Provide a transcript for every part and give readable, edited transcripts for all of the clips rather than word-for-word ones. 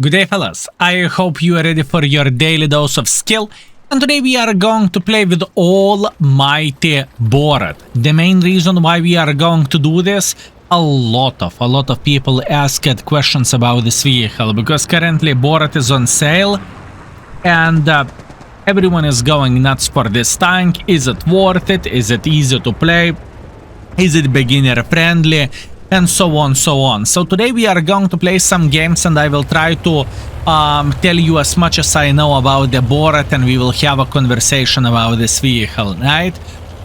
Good day, fellas. I hope you are ready for your daily dose of skill. And today we are going to play with almighty Borat. The main reason why we are going to do this, a lot of people asked questions about this vehicle because currently Borat is on sale and everyone is going nuts for this tank. Is it worth it? Is it easy to play? Is it beginner friendly? And so on, so on. So today we are going to play some games and I will try to tell you as much as I know about the Borat, and we will have a conversation about this vehicle, right?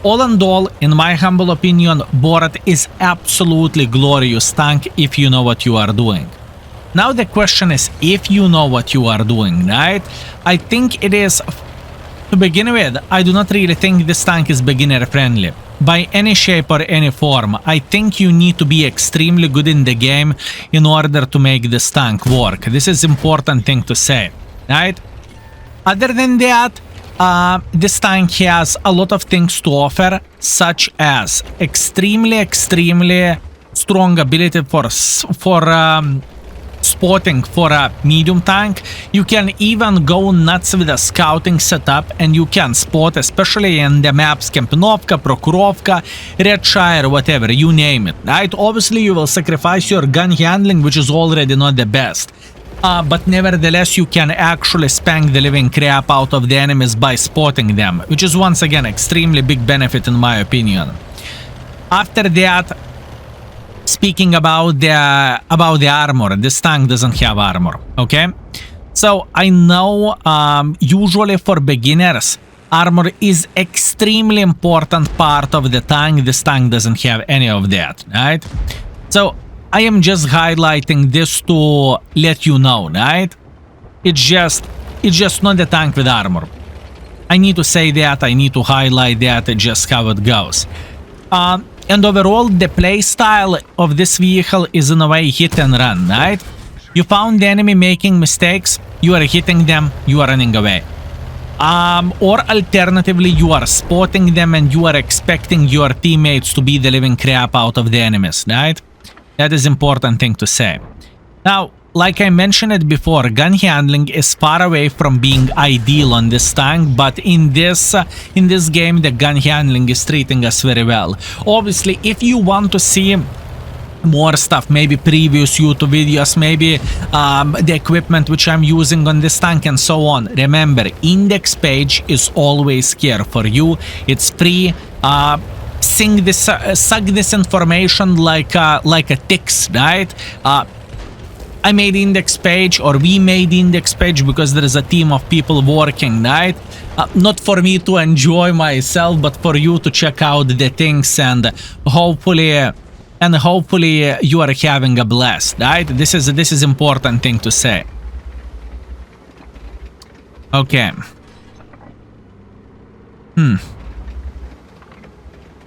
All in all, in my humble opinion, Borat is absolutely glorious tank if you know what you are doing. Now the question is, if you know what you are doing, right? I think it is, to begin with, I do not really think this tank is beginner friendly. By any shape or any form, I think you need to be extremely good in the game in order to make this tank work. This is important thing to say, right? Other than that, this tank has a lot of things to offer, such as extremely strong ability for spotting for a medium tank. You can even go nuts with a scouting setup and you can spot, especially in the maps Kempinovka, Prokhorovka, Redshire, whatever, you name it, right? Obviously you will sacrifice your gun handling, which is already not the best. But nevertheless you can actually spank the living crap out of the enemies by spotting them, which is once again extremely big benefit in my opinion. After that, speaking about the armor, this tank doesn't have armor, okay? So I know usually for beginners, armor is extremely important part of the tank. This tank doesn't have any of that, right? So I am just highlighting this to let you know, right? It's just not the tank with armor. I need to say that, I need to highlight that, just how it goes. And overall, the playstyle of this vehicle is in a way hit and run, right? You found the enemy making mistakes, you are hitting them, you are running away. Or alternatively, you are spotting them and you are expecting your teammates to beat the living crap out of the enemies, right? That is important thing to say. Now, like I mentioned it before, gun handling is far away from being ideal on this tank, but in this game, the gun handling is treating us very well. Obviously, if you want to see more stuff, maybe previous YouTube videos, maybe the equipment which I'm using on this tank and so on, remember, index page is always here for you. It's free. Suck this information like a ticks, right? I made index page, or we made index page because there is a team of people working, right? Not for me to enjoy myself, but for you to check out the things and hopefully you are having a blast, right? This is important thing to say. Okay.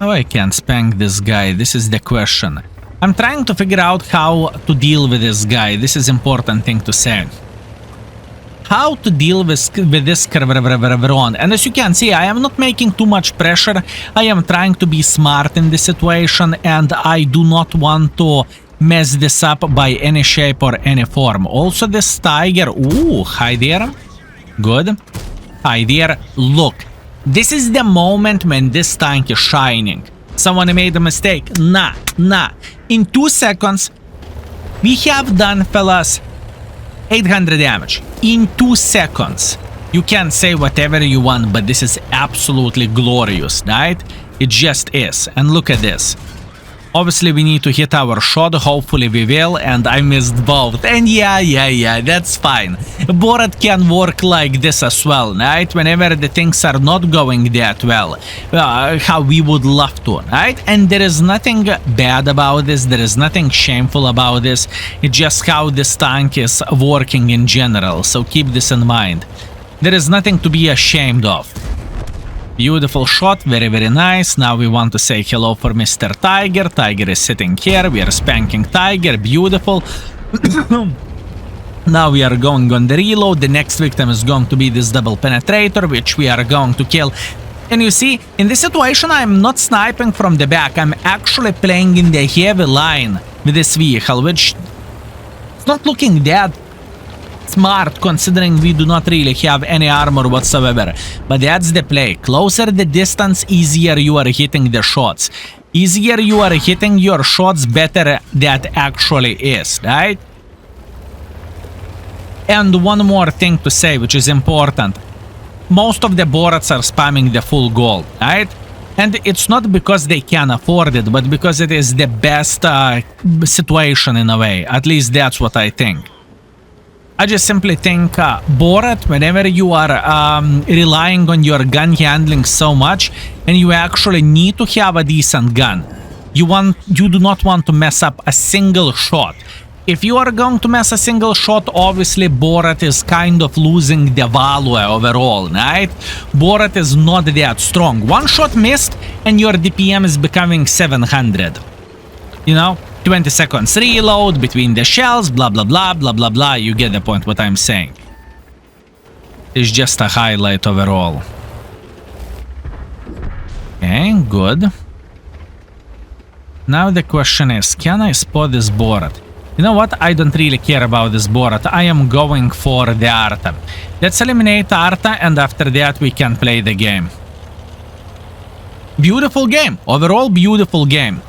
How I can spank this guy? This is the question. I'm trying to figure out how to deal with this guy. This is important thing to say. How to deal with this Kerveron. And as you can see, I am not making too much pressure. I am trying to be smart in this situation and I do not want to mess this up by any shape or any form. Also this tiger. Ooh, hi there. Good. Hi there. Look, this is the moment when this tank is shining. Someone made a mistake. Nah. In 2 seconds, we have done, fellas, 800 damage. In 2 seconds. You can say whatever you want, but this is absolutely glorious, right? It just is. And look at this. Obviously, we need to hit our shot. Hopefully, we will. And I missed both. And yeah, that's fine. Borat can work like this as well, right? Whenever the things are not going that well. How we would love to, right? And there is nothing bad about this. There is nothing shameful about this. It's just how this tank is working in general. So keep this in mind. There is nothing to be ashamed of. Beautiful shot, very nice. Now we want to say hello for Mr. Tiger. Tiger is sitting here, we are spanking Tiger, beautiful. Now we are going on the reload. The next victim is going to be this double penetrator, which we are going to kill. And you see, in this situation I'm not sniping from the back, I'm actually playing in the heavy line with this vehicle, which is not looking that smart considering we do not really have any armor whatsoever. But that's the play. Closer the distance, easier you are hitting the shots. Easier you are hitting your shots, better that actually is, right? And one more thing to say, which is important. Most of the Bourrasques are spamming the full gold, right? And it's not because they can afford it, but because it is the best situation in a way. At least that's what I think. I just simply think, Borat, whenever you are relying on your gun handling so much, and you actually need to have a decent gun, you do not want to mess up a single shot. If you are going to mess a single shot, obviously Borat is kind of losing the value overall, right? Borat is not that strong. One shot missed and your DPM is becoming 700. You know? 20 seconds reload between the shells, blah blah blah blah blah blah. You get the point what I'm saying. It's just a highlight overall. Okay, good. Now the question is, can I spot this Borat? You know what? I don't really care about this Borat. I am going for the Arta. Let's eliminate Arta and after that we can play the game. Beautiful game. Overall beautiful game.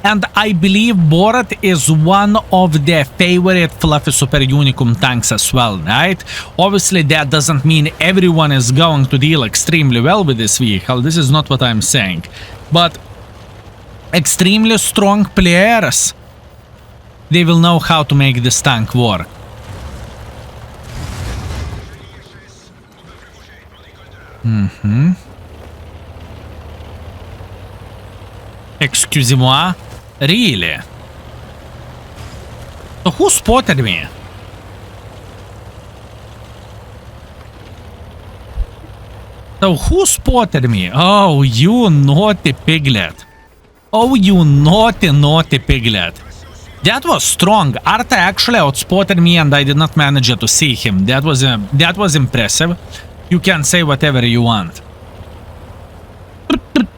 And I believe Borat is one of the favorite Fluffy Super Unicum tanks as well, right? Obviously that doesn't mean everyone is going to deal extremely well with this vehicle. This is not what I'm saying. But extremely strong players, they will know how to make this tank work. Excusez-moi. Really? So who spotted me? So who spotted me? Oh, you naughty piglet. Oh, you naughty, naughty piglet. That was strong. Arta actually outspotted me and I did not manage to see him. That was impressive. You can say whatever you want.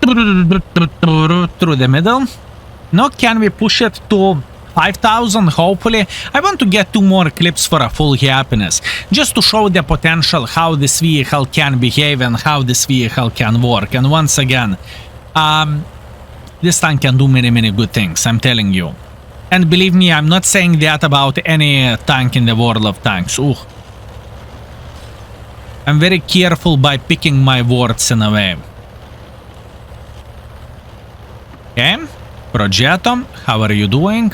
Through the middle. Now can we push it to 5,000 hopefully? I want to get 2 more clips for a full happiness. Just to show the potential how this vehicle can behave and how this vehicle can work. And once again, this tank can do many good things, I'm telling you. And believe me, I'm not saying that about any tank in the world of tanks. Ooh. I'm very careful by picking my words in a way. Okay. Progetto, how are you doing?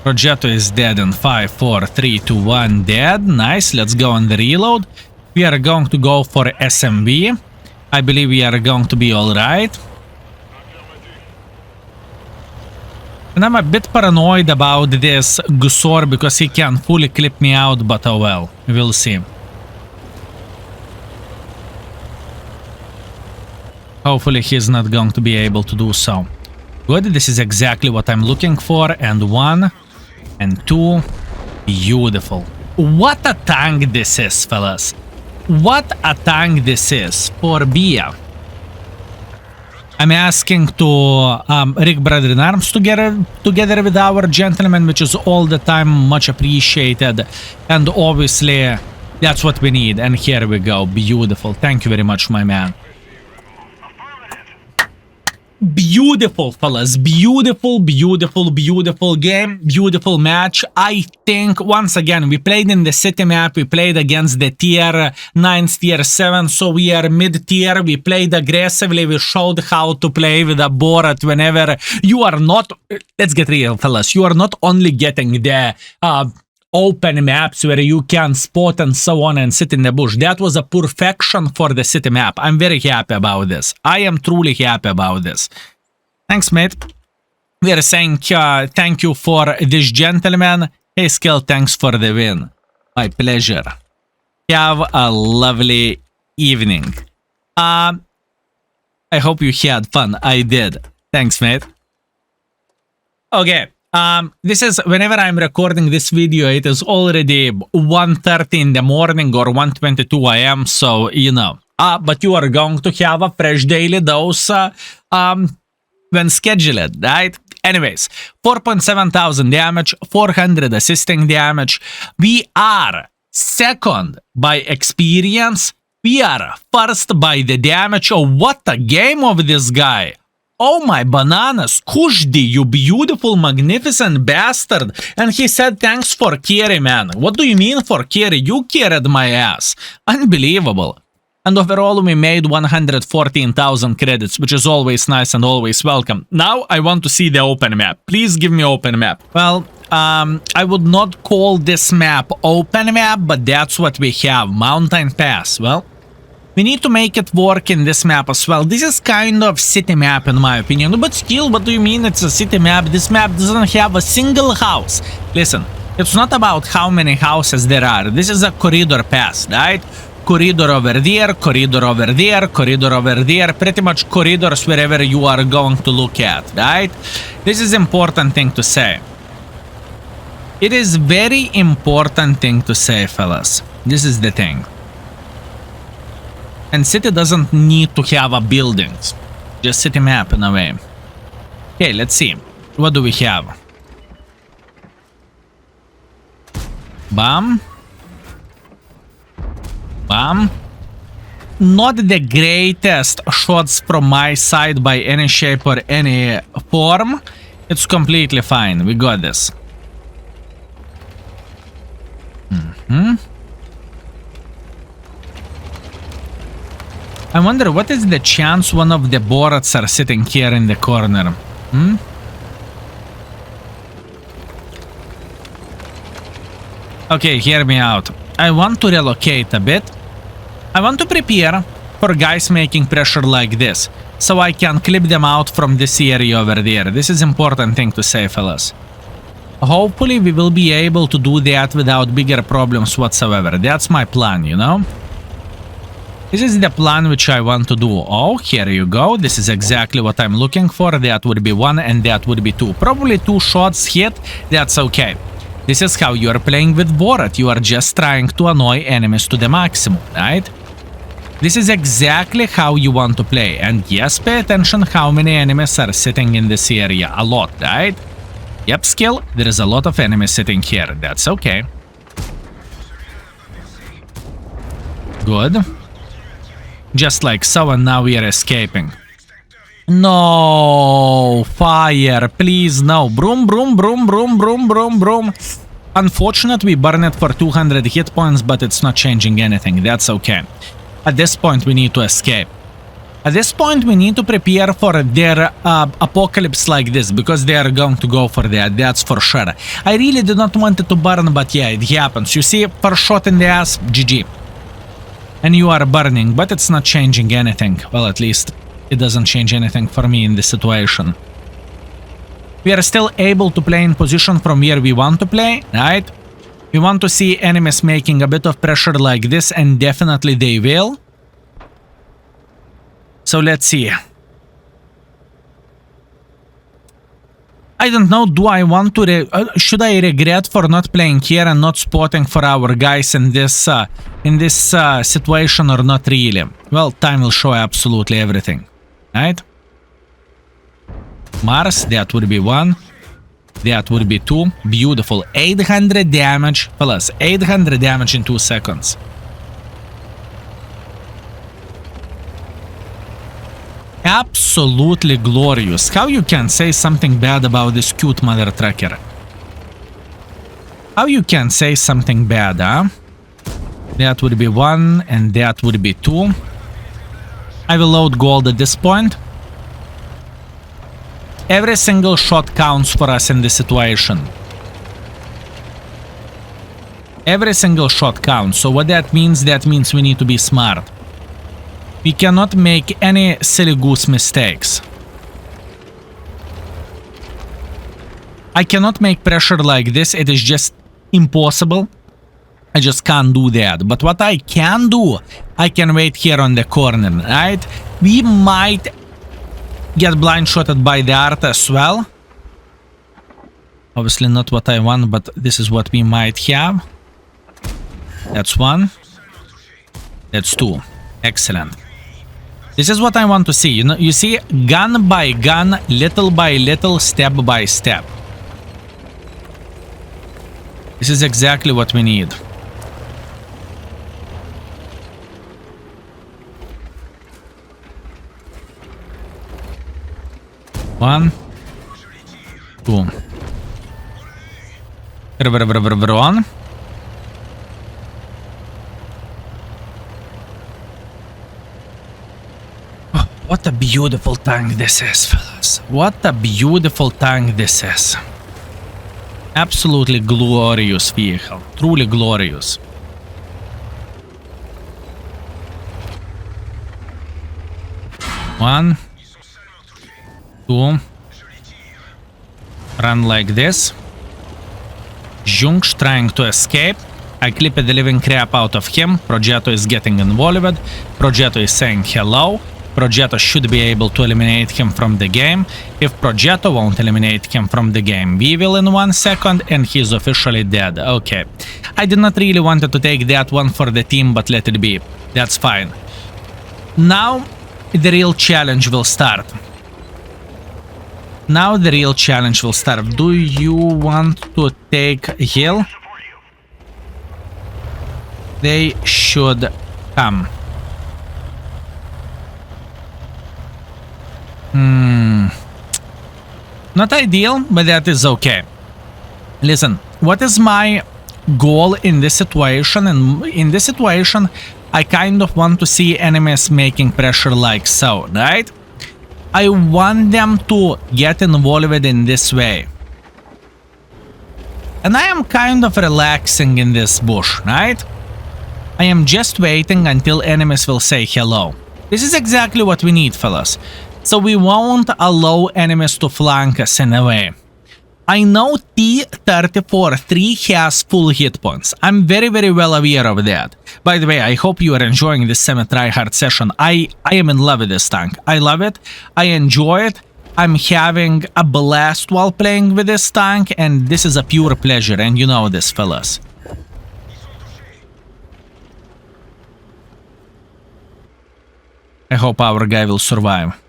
Progetto is dead in 5, 4, 3, 2, 1, dead. Nice, let's go on the reload. We are going to go for SMV. I believe we are going to be alright. And I'm a bit paranoid about this Gusor because he can fully clip me out, but oh well, we'll see. Hopefully he's not going to be able to do so. Good, this is exactly what I'm looking for. And 1 and 2. Beautiful. What a tank this is, fellas. What a tank this is for Bia. I'm asking to Rick Brother in Arms together with our gentleman, which is all the time much appreciated. And obviously, that's what we need. And here we go. Beautiful. Thank you very much, my man. Beautiful, fellas. Beautiful game. Beautiful match. I think, once again, we played in the city map. We played against the tier 9, tier 7. So we are mid-tier. We played aggressively. We showed how to play with a Borat whenever you are not... Let's get real, fellas. You are not only getting the... open maps where you can spot and so on and sit in the bush. That was a perfection for the city map. I'm very happy about this. I am truly happy about this. Thanks, mate. We are saying thank you for this gentleman. Hey, Skill, thanks for the win. My pleasure. Have a lovely evening. I hope you had fun. I did. Thanks, mate. Okay. This is, whenever I'm recording this video, it is already 1:30 in the morning or 1:22 AM, so, you know. But you are going to have a fresh daily dose when scheduled, right? Anyways, 4,700 damage, 400 assisting damage. We are second by experience. We are first by the damage. Oh, what a game of this guy. Oh my bananas, Kushdi, you beautiful, magnificent bastard. And he said, thanks for carry, man. What do you mean for carry? You carried my ass. Unbelievable. And overall, we made 114,000 credits, which is always nice and always welcome. Now, I want to see the open map. Please give me open map. Well, I would not call this map open map, but that's what we have. Mountain Pass. Well, we need to make it work in this map as well. This is kind of city map in my opinion. But still, what do you mean it's a city map? This map doesn't have a single house. Listen, it's not about how many houses there are. This is a corridor pass, right? Corridor over there, corridor over there, corridor over there. Pretty much corridors wherever you are going to look at, right? This is important thing to say. It is very important thing to say, fellas. This is the thing. And city doesn't need to have a buildings. Just city map in a way. Okay, let's see. What do we have? Bam. Bam. Not the greatest shots from my side by any shape or any form. It's completely fine. We got this. I wonder what is the chance one of the Bourrasques are sitting here in the corner. Okay, hear me out. I want to relocate a bit. I want to prepare for guys making pressure like this, so I can clip them out from this area over there. This is important thing to say, fellas. Hopefully we will be able to do that without bigger problems whatsoever. That's my plan, you know? This is the plan which I want to do. Oh, here you go. This is exactly what I'm looking for. That would be 1 and that would be 2. Probably 2 shots hit. That's okay. This is how you are playing with Borat. You are just trying to annoy enemies to the maximum, right? This is exactly how you want to play. And yes, pay attention how many enemies are sitting in this area. A lot, right? Yep, skill. There is a lot of enemies sitting here. That's okay. Good. Just like so, and now we are escaping. No, fire, please, no. Broom, broom, broom, broom, broom, broom, broom. Unfortunate, we burn it for 200 hit points, but it's not changing anything. That's okay. At this point, we need to escape. At this point, we need to prepare for their apocalypse like this, because they are going to go for that, that's for sure. I really did not want it to burn, but yeah, it happens. You see, first shot in the ass, GG. And you are burning, but it's not changing anything. Well, at least it doesn't change anything for me in this situation. We are still able to play in position from where we want to play, right? We want to see enemies making a bit of pressure like this, and definitely they will. So let's see. I don't know, do I want to... should I regret for not playing here and not spotting for our guys in this situation or not really? Well, time will show absolutely everything, right? Mars, that would be 1. That would be 2. Beautiful. 800 damage. Plus 800 damage in 2 seconds. Absolutely glorious. How you can say something bad about this cute mother trucker? How you can say something bad, huh? That would be 1 and that would be 2. I will load gold at this point. Every single shot counts for us in this situation. Every single shot counts. So what that means we need to be smart. We cannot make any silly goose mistakes. I cannot make pressure like this. It is just impossible. I just can't do that. But what I can do, I can wait here on the corner, right? We might get blind shotted by the art as well. Obviously not what I want, but this is what we might have. That's 1. That's 2. Excellent. This is what I want to see. You know, you see, gun by gun, little by little, step by step. This is exactly what we need. 1, 2. Run. Oh, what a beautiful tank this is, fellas. What a beautiful tank this is. Absolutely glorious vehicle. Truly glorious. One, two. Run like this. Junks trying to escape. I clipped the living crap out of him. Progetto is getting involved. Progetto is saying hello. Progetto should be able to eliminate him from the game. If Progetto won't eliminate him from the game, we will in 1 second, and he's officially dead. Okay. I did not really want to take that one for the team, but let it be. That's fine. Now, the real challenge will start. Now the real challenge will start. Do you want to take a hill? They should come. Not ideal, but that is okay. Listen, what is my goal in this situation? And in this situation, I kind of want to see enemies making pressure like so, right? I want them to get involved in this way. And I am kind of relaxing in this bush, right? I am just waiting until enemies will say hello. This is exactly what we need, fellas. So we won't allow enemies to flank us in a way. I know T-34-3 has full hit points. I'm very well aware of that. By the way, I hope you are enjoying this semi-tryhard session. I am in love with this tank. I love it. I enjoy it. I'm having a blast while playing with this tank, and this is a pure pleasure, and you know this, fellas. I hope our guy will survive.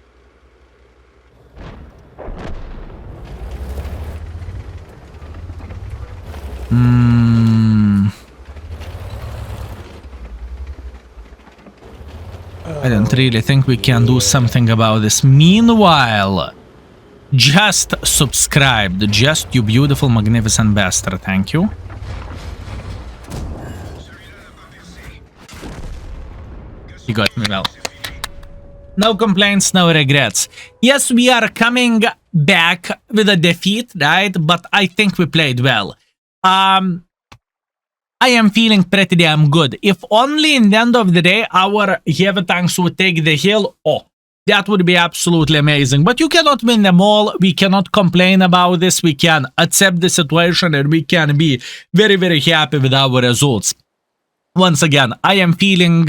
I don't really think we can do something about this. Meanwhile, just subscribed. Just you beautiful, magnificent bastard. Thank you. You got me well. No complaints, no regrets. Yes, we are coming back with a defeat, right? But I think we played well. I am feeling pretty damn good. If only in the end of the day our heavy tanks would take the hill, oh, that would be absolutely amazing. But you cannot win them all. We cannot complain about this. We can accept the situation and we can be very happy with our results. Once again, I am feeling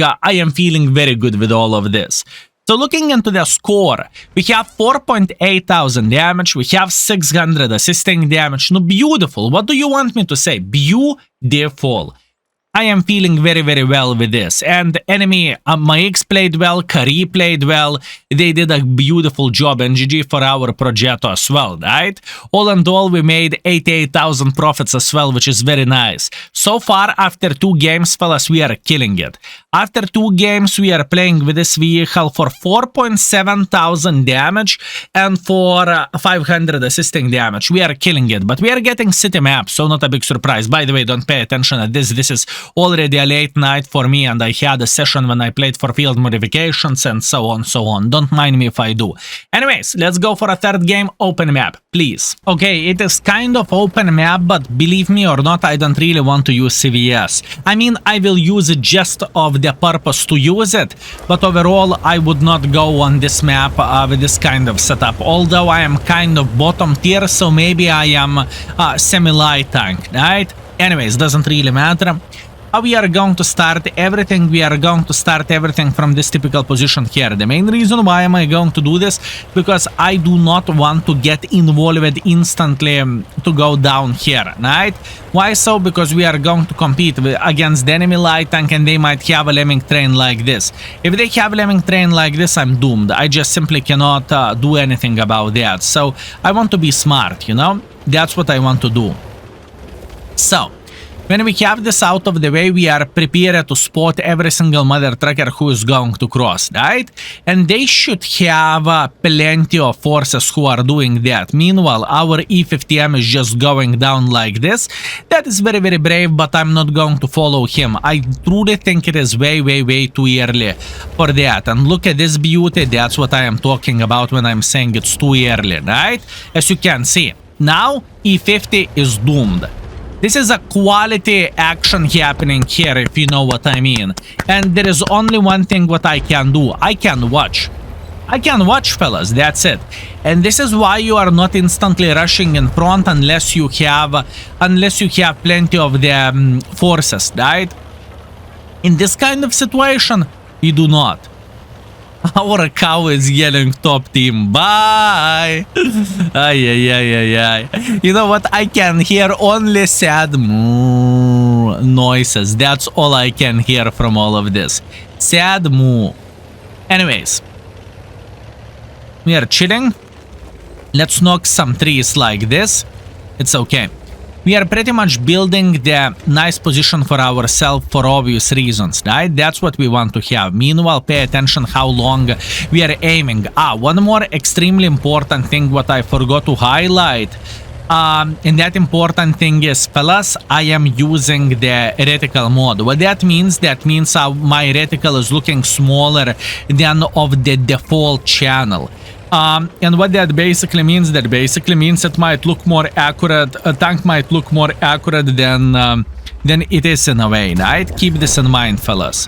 very good with all of this. So looking into the score, we have 4,800 damage, we have 600 assisting damage. No, beautiful. What do you want me to say? Beautiful. I am feeling very well with this. And enemy, Maix played well, Kari played well. They did a beautiful job, and GG for our Progetto as well, right? All in all, we made 88,000 profits as well, which is very nice. So far, after 2 games, fellas, we are killing it. After 2 games, we are playing with this vehicle for 4,700 damage and for 500 assisting damage. We are killing it, but we are getting city maps, so not a big surprise. By the way, don't pay attention at this. This is already a late night for me, and I had a session when I played for field modifications and so on. Don't mind me if I do. Anyways, let's go for a third game. Open map, please. Okay, it is kind of open map, but believe me or not, I don't really want to use CVS. I mean, I will use it just of the purpose to use it, but overall, I would not go on this map with this kind of setup. Although I am kind of bottom tier, so maybe I am semi-light tank, right? Anyways, doesn't really matter. We are going to start everything. We are going to start everything from this typical position here. The main reason why am I going to do this, because I do not want to get involved instantly to go down here, right? Why so? Because we are going to compete against the enemy light tank, and they might have a lemming train like this. If they have a lemming train like this, I'm doomed. I just simply cannot do anything about that. So I want to be smart, you know? That's what I want to do. So When we have this out of the way, we are prepared to spot every single mother trucker who is going to cross, right? And they should have plenty of forces who are doing that. Meanwhile, our E50M is just going down like this. That is very, very brave, but I'm not going to follow him. I truly think it is way, way, way too early for that. And look at this beauty. That's what I am talking about when I'm saying it's too early, right? As you can see, now E50 is doomed. This is a quality action happening here, if you know what I mean. And there is only one thing what I can do. I can watch. I can watch, fellas. That's it. And this is why you are not instantly rushing in front unless you have plenty of the forces, right? In this kind of situation, we do not. Our cow is yelling top team. Bye. Ay. You know what? I can hear only sad moo noises. That's all I can hear from all of this. Sad moo. Anyways. We are chilling. Let's knock some trees like this. It's okay. We are pretty much building the nice position for ourselves for obvious reasons, right? That's what we want to have. Meanwhile, pay attention how long we are aiming. One more extremely important thing what I forgot to highlight. And that important thing is, fellas, I am using the reticle mode. What that means my reticle is looking smaller than of the default channel. And what that basically means, it might look more accurate, a tank might look more accurate than it is in a way, right? Keep this in mind, fellas.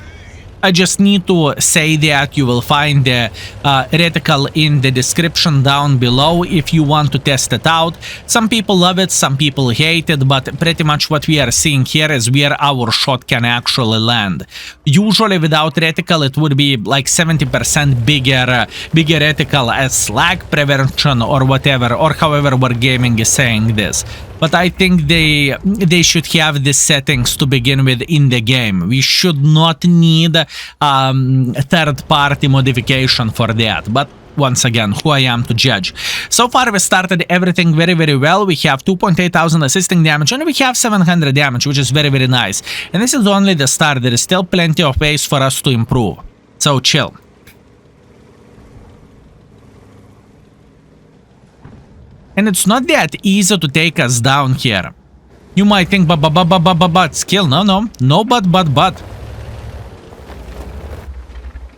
I just need to say that you will find the reticle in the description down below if you want to test it out. Some people love it, some people hate it, but pretty much what we are seeing here is where our shot can actually land. Usually without reticle it would be like 70% bigger reticle as lag prevention or whatever, or however Wargaming is saying this. But I think they should have these settings to begin with in the game. We should not need third-party modification for that. But once again, who I am to judge. So far we started everything very, very well. We have 2,800 assisting damage and we have 700 damage, which is very, very nice. And this is only the start. There is still plenty of ways for us to improve. So chill. And it's not that easy to take us down here. You might think, but skill. No, but.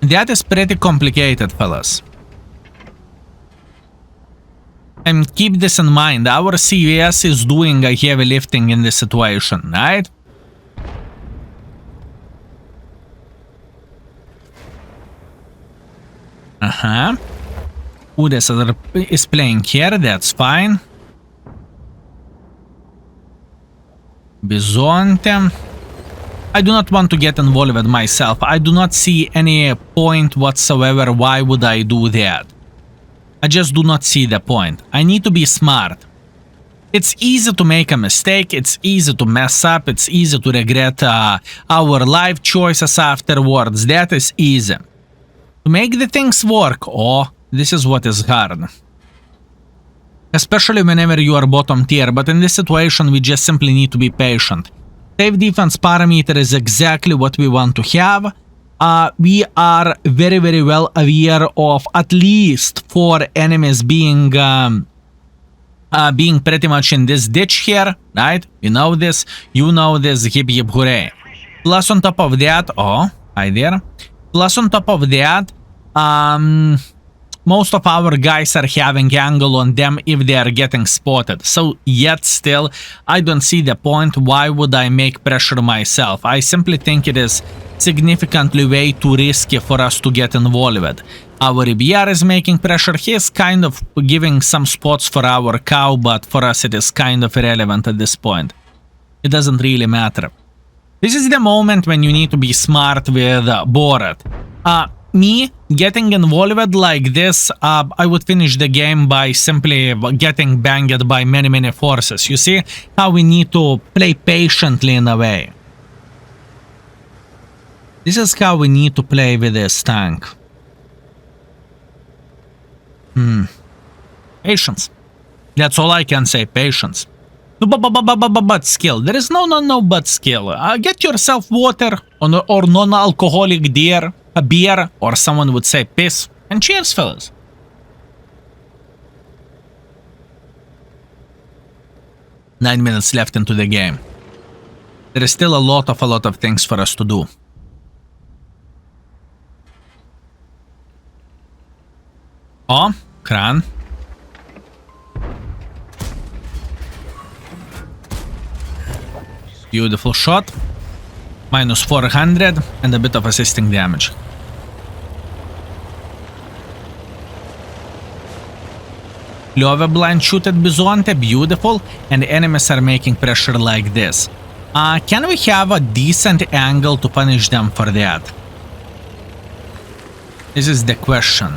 That is pretty complicated, fellas. And keep this in mind, our CVS is doing a heavy lifting in this situation, right? Udesar is playing here, that's fine. Bizonte. I do not want to get involved with myself. I do not see any point whatsoever. Why would I do that? I just do not see the point. I need to be smart. It's easy to make a mistake. It's easy to mess up. It's easy to regret our life choices afterwards. That is easy. To make the things work, this is what is hard. Especially whenever you are bottom tier, but in this situation we just simply need to be patient. Safe defense parameter is exactly what we want to have. We are very, very well aware of at least 4 enemies being pretty much in this ditch here, right? You know this, hip hip hooray. Plus on top of that, hi there. Plus on top of that, most of our guys are having angle on them if they are getting spotted. So yet still, I don't see the point. Why would I make pressure myself? I simply think it is significantly way too risky for us to get involved. Our EBR is making pressure. He is kind of giving some spots for our cow, but for us it is kind of irrelevant at this point. It doesn't really matter. This is the moment when you need to be smart with Borat. Me getting involved like this, I would finish the game by simply getting banged by many, many forces. You see how we need to play patiently in a way. This is how we need to play with this tank. Patience. That's all I can say, patience. But skill. There is no but skill. Get yourself water or non-alcoholic beer, a beer, or someone would say piss. And cheers, fellas. Nine minutes left into the game. There is still a lot of things for us to do. Oh, Kran. Beautiful shot. Minus 400 and a bit of assisting damage. Love blind shoot at Bizonte, beautiful, and enemies are making pressure like this. Can we have a decent angle to punish them for that? This is the question.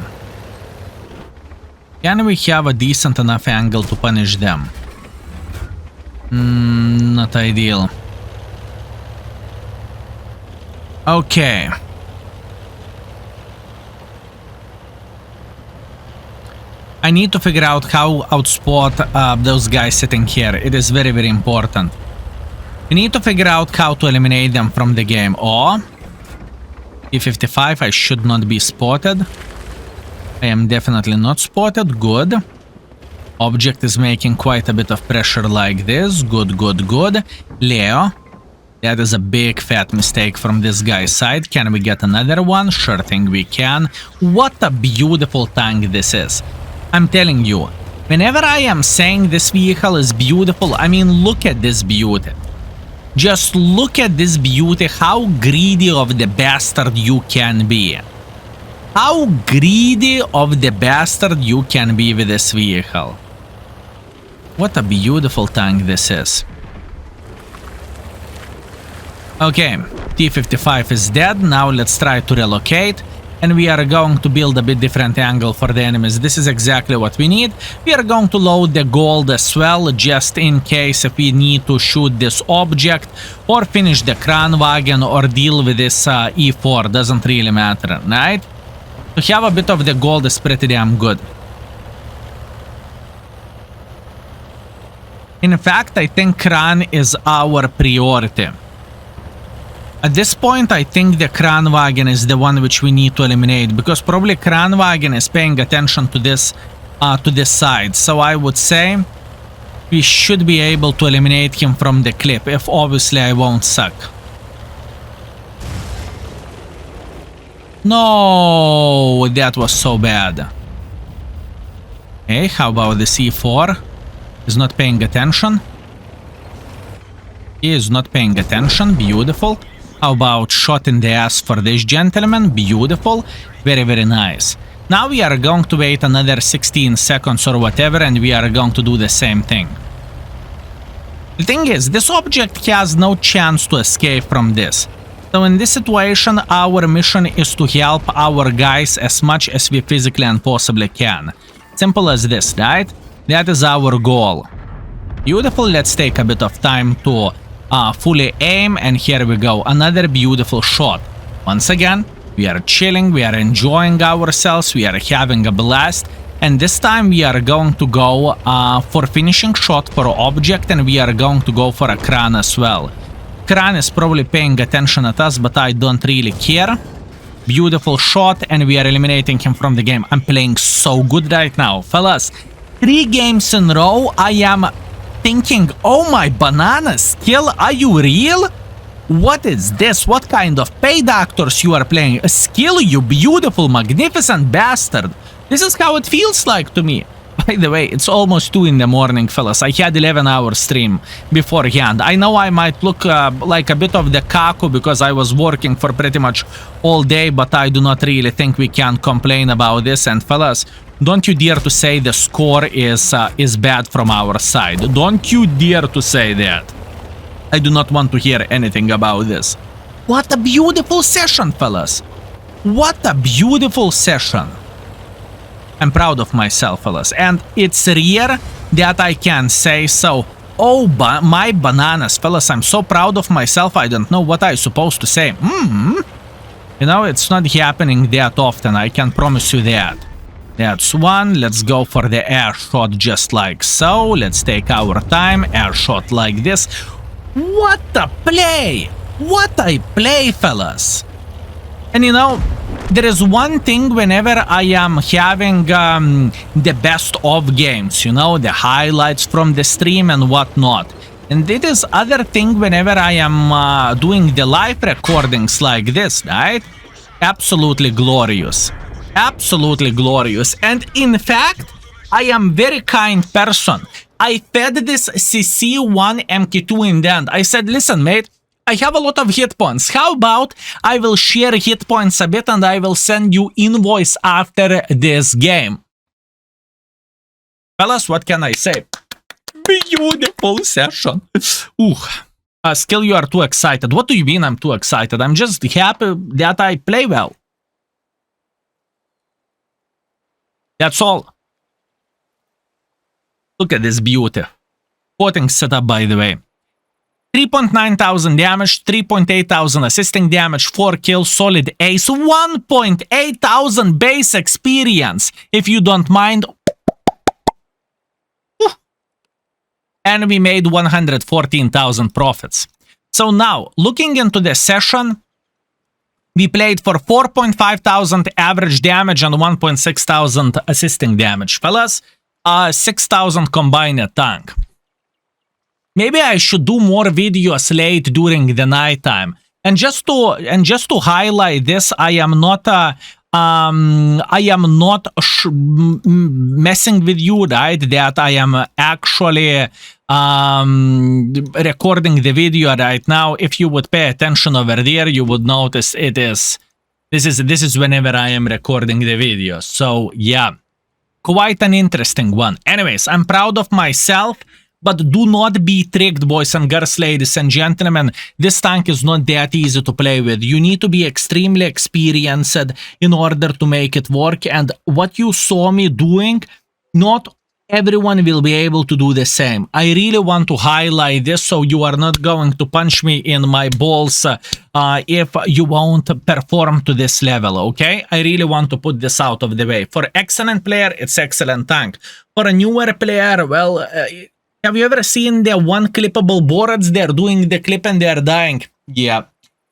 Can we have a decent enough angle to punish them? Not ideal. Okay. I need to figure out how outspot those guys sitting here. It is very important. We need to figure out how to eliminate them from the game. Or P55, I should not be spotted. I am definitely not spotted. Good. Object is making quite a bit of pressure like this. Good. Leo. That is a big fat mistake from this guy's side. Can we get another one? Sure thing we can. What a beautiful tank this is. I'm telling you, whenever I am saying this vehicle is beautiful, I mean, look at this beauty. Just look at this beauty, how greedy of the bastard you can be. How greedy of the bastard you can be with this vehicle. What a beautiful tank this is. Okay, T-55 is dead. Now let's try to relocate. And we are going to build a bit different angle for the enemies. This is exactly what we need. We are going to load the gold as well, just in case if we need to shoot this object or finish the Kranwagen or deal with this E4. Doesn't really matter, right? To have a bit of the gold is pretty damn good. In fact, I think Kran is our priority. At this point, I think the Kranwagen is the one which we need to eliminate, because probably Kranwagen is paying attention to this side. So I would say we should be able to eliminate him from the clip, if obviously I won't suck. No, that was so bad. Okay, how about the C4? He's not paying attention. He is not paying attention. Beautiful. How about shot in the ass for this gentleman? Beautiful. Very nice. Now we are going to wait another 16 seconds or whatever, and we are going to do the same thing. The thing is, this object has no chance to escape from this. So in this situation, our mission is to help our guys as much as we physically and possibly can. Simple as this, right? That is our goal. Beautiful. Let's take a bit of time to fully aim, and here we go. Another beautiful shot. Once again, we are chilling, we are enjoying ourselves, we are having a blast, and this time we are going to go for finishing shot for object, and we are going to go for a Kran as well. Kran is probably paying attention at us, but I don't really care. Beautiful shot, and we are eliminating him from the game. I'm playing so good right now, fellas. 3 games in a row, I am thinking, oh my banana, skill, are you real? What is this? What kind of paid actors you are playing? A skill, you beautiful, magnificent bastard. This is how it feels like to me. By the way, it's almost 2 in the morning, fellas. I had 11-hour stream beforehand. I know I might look like a bit of the kaku because I was working for pretty much all day, but I do not really think we can complain about this. And fellas, don't you dare to say the score is bad from our side. Don't you dare to say that. I do not want to hear anything about this. What a beautiful session, fellas. What a beautiful session. I'm proud of myself, fellas, and it's rare that I can say so. Oh, my bananas, fellas, I'm so proud of myself, I don't know what I'm supposed to say. You know, it's not happening that often, I can promise you that. That's one. Let's go for the air shot just like so. Let's take our time. Air shot like this. What a play! What a play, fellas! And you know, there is one thing whenever I am having the best of games, you know, the highlights from the stream and whatnot. And it is other thing whenever I am doing the live recordings like this, right? Absolutely glorious. Absolutely glorious. And in fact, I am very kind person. I fed this CC1 MK2 in the end. I said, listen, mate, I have a lot of hit points. How about I will share hit points a bit and I will send you invoice after this game. Fellas, what can I say? Beautiful session. Ooh. Skill, you are too excited. What do you mean I'm too excited? I'm just happy that I play well. That's all. Look at this beauty. Spotting setup, by the way. 3.9 thousand damage, 3.8 thousand assisting damage, 4 kills, solid ace, 1.8 thousand base experience, if you don't mind. And we made 114,000 profits. So now, looking into the session, we played for 4.5 thousand average damage and 1.6 thousand assisting damage. Fellas, 6,000 combined tank. Maybe I should do more videos late during the nighttime. And just to highlight this, I am not messing with you, right? That I am actually recording the video right now. If you would pay attention over there, you would notice this is whenever I am recording the video. So yeah, quite an interesting one. Anyways, I'm proud of myself. But do not be tricked, boys and girls, ladies and gentlemen. This tank is not that easy to play with. You need to be extremely experienced in order to make it work. And what you saw me doing, not everyone will be able to do the same. I really want to highlight this so you are not going to punch me in my balls if you won't perform to this level, okay? I really want to put this out of the way. For excellent player, it's excellent tank. For a newer player, well... have you ever seen the one clippable boards? They're doing the clip and they're dying. Yeah,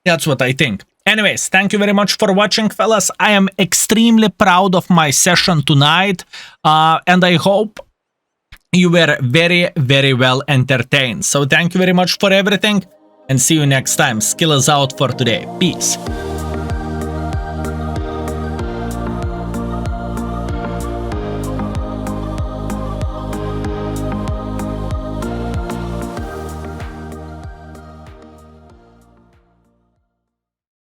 that's what I think. Anyways, thank you very much for watching, fellas. I am extremely proud of my session tonight. And I hope you were very, very well entertained. So thank you very much for everything. And see you next time. Skill is out for today. Peace.